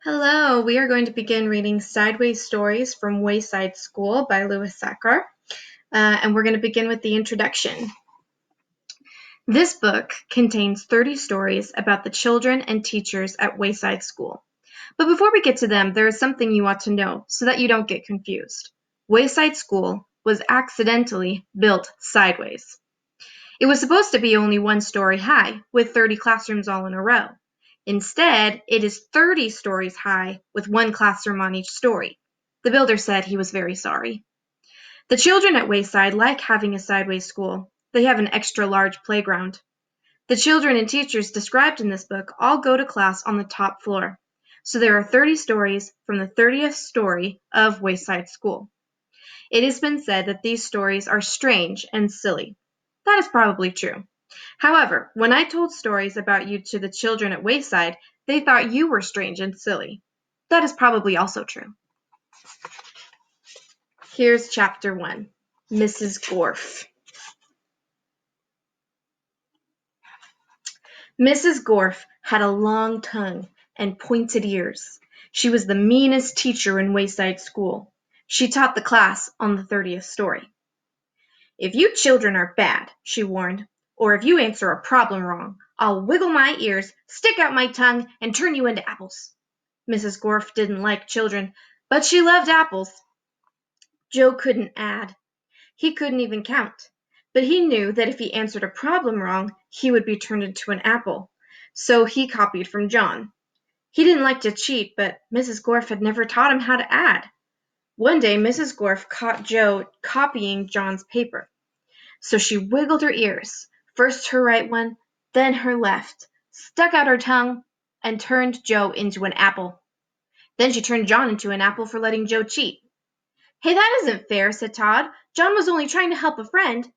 Hello, we are going to begin reading Sideways Stories from Wayside School by Sachar, and we're going to begin with the introduction. This book contains 30 stories about the children and teachers at Wayside School. But before we get to them, there is something you ought to know so that you don't get confused. Wayside School was accidentally built sideways. It was supposed to be only one story high, with 30 classrooms all in a row. Instead, it is 30 stories high, with one classroom on each story. The builder said he was very sorry. The children at Wayside like having a sideways school. They have an extra large playground. The children and teachers described in this book all go to class on the top floor. So there are 30 stories from the 30th story of Wayside School. It has been said that these stories are strange and silly. That is probably true. However, when I told stories about you to the children at Wayside, they thought you were strange and silly. That is probably also true. Here's Chapter 1, Mrs. Gorf. Mrs. Gorf had a long tongue and pointed ears. She was the meanest teacher in Wayside School. She taught the class on the 30th story. "If you children are bad," she warned, "or if you answer a problem wrong, I'll wiggle my ears, stick out my tongue, and turn you into apples." Mrs. Gorf didn't like children, but she loved apples. Joe couldn't add. He couldn't even count. But he knew that if he answered a problem wrong, he would be turned into an apple. So he copied from John. He didn't like to cheat, but Mrs. Gorf had never taught him how to add. One day, Mrs. Gorf caught Joe copying John's paper. So she wiggled her ears, first her right one, then her left, stuck out her tongue, and turned Joe into an apple. Then she turned John into an apple for letting Joe cheat. "Hey, that isn't fair," said Todd. "John was only trying to help a friend."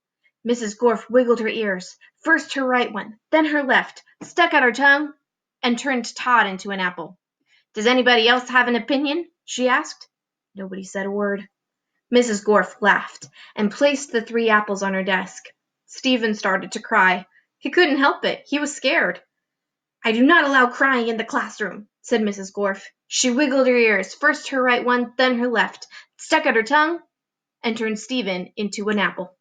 Mrs. Gorf wiggled her ears, first her right one, then her left, stuck out her tongue, and turned Todd into an apple. "Does anybody else have an opinion?" she asked. Nobody said a word. Mrs. Gorf laughed and placed the 3 apples on her desk. Stephen started to cry. He couldn't help it. He was scared. "I do not allow crying in the classroom," said Mrs. Gorf. She wiggled her ears, first her right one, then her left, stuck out her tongue, and turned Stephen into an apple.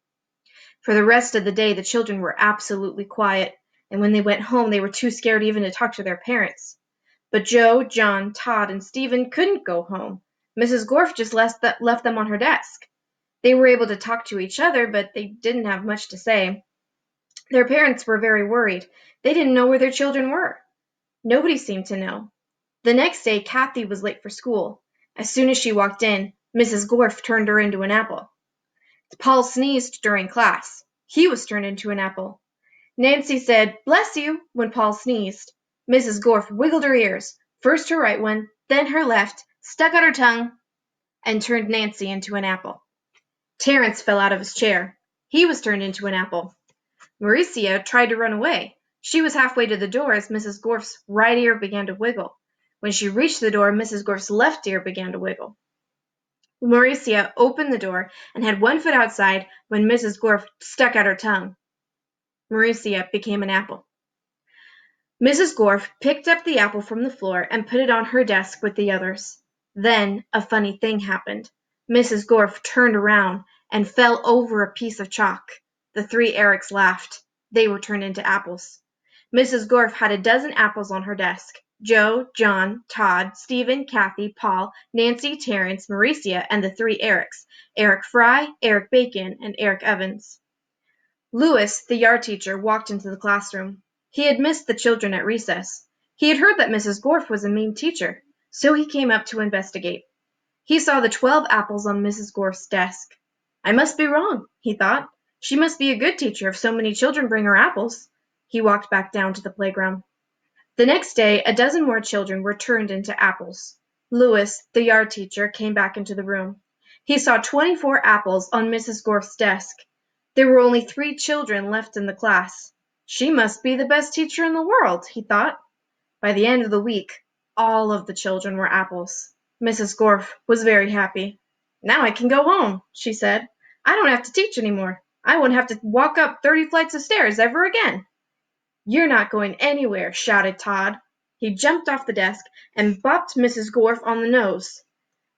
For the rest of the day, the children were absolutely quiet, and when they went home, they were too scared even to talk to their parents. But Joe, John, Todd, and Stephen couldn't go home. Mrs. Gorf just left them on her desk. They were able to talk to each other, but they didn't have much to say. Their parents were very worried. They didn't know where their children were. Nobody seemed to know. The next day, Kathy was late for school. As soon as she walked in, Mrs. Gorf turned her into an apple. Paul sneezed during class. He was turned into an apple. Nancy said, "Bless you," when Paul sneezed. Mrs. Gorf wiggled her ears, first her right one, then her left, stuck out her tongue, and turned Nancy into an apple. Terence fell out of his chair. He was turned into an apple. Mauricia tried to run away. She was halfway to the door as Mrs. Gorf's right ear began to wiggle. When she reached the door, Mrs. Gorf's left ear began to wiggle. Mauricia opened the door and had one foot outside when Mrs. Gorf stuck out her tongue. Mauricia became an apple. Mrs. Gorf picked up the apple from the floor and put it on her desk with the others. Then a funny thing happened. Mrs. Gorf turned around and fell over a piece of chalk. The 3 Erics laughed. They were turned into apples. Mrs. Gorf had a dozen apples on her desk. Joe, John, Todd, Stephen, Kathy, Paul, Nancy, Terence, Mauricia, and the 3 Erics, Eric Fry, Eric Bacon, and Eric Evans. Lewis, the yard teacher, walked into the classroom. He had missed the children at recess. He had heard that Mrs. Gorf was a mean teacher, so he came up to investigate. He saw the 12 apples on Mrs. Gorf's desk. "I must be wrong," he thought. "She must be a good teacher if so many children bring her apples." He walked back down to the playground. The next day, a dozen more children were turned into apples. Lewis, the yard teacher, came back into the room. He saw 24 apples on Mrs. Gorf's desk. There were only 3 children left in the class. She must be the best teacher in the world, he thought. By the end of the week, all of the children were apples. Mrs. Gorf was very happy. "Now I can go home," she said. "I don't have to teach anymore. I won't have to walk up 30 flights of stairs ever again." "You're not going anywhere," shouted Todd. He jumped off the desk and bopped Mrs. Gorf on the nose.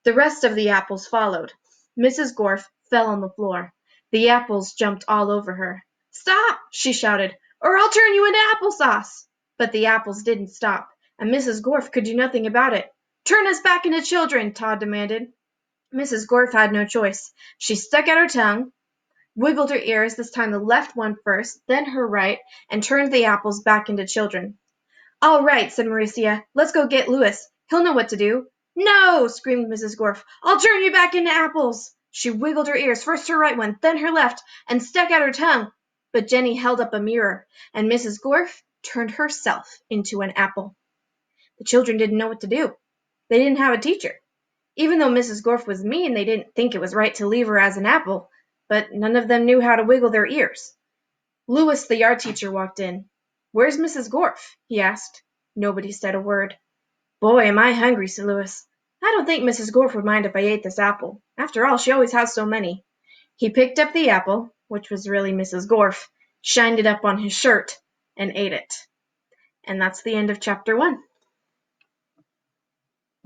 The rest of the apples followed. Mrs. Gorf fell on the floor. The apples jumped all over her. "Stop!" she shouted, "or I'll turn you into applesauce!" But the apples didn't stop, and Mrs. Gorf could do nothing about it. "Turn us back into children!" Todd demanded. Mrs. Gorf had no choice. She stuck out her tongue, wiggled her ears, this time the left one first, then her right, and turned the apples back into children. "All right," said Marcia. "Let's go get Louis. He'll know what to do." "No!" screamed Mrs. Gorf. "I'll turn you back into apples." She wiggled her ears, first her right one, then her left, and stuck out her tongue. But Jenny held up a mirror, and Mrs. Gorf turned herself into an apple. The children didn't know what to do. They didn't have a teacher. Even though Mrs. Gorf was mean, they didn't think it was right to leave her as an apple, but none of them knew how to wiggle their ears. Louis, the art teacher, walked in. "Where's Mrs. Gorf?" he asked. Nobody said a word. "Boy, am I hungry," said Louis. "I don't think Mrs. Gorf would mind if I ate this apple. After all, she always has so many." He picked up the apple, which was really Mrs. Gorf, shined it up on his shirt, and ate it. And that's the end of chapter 1.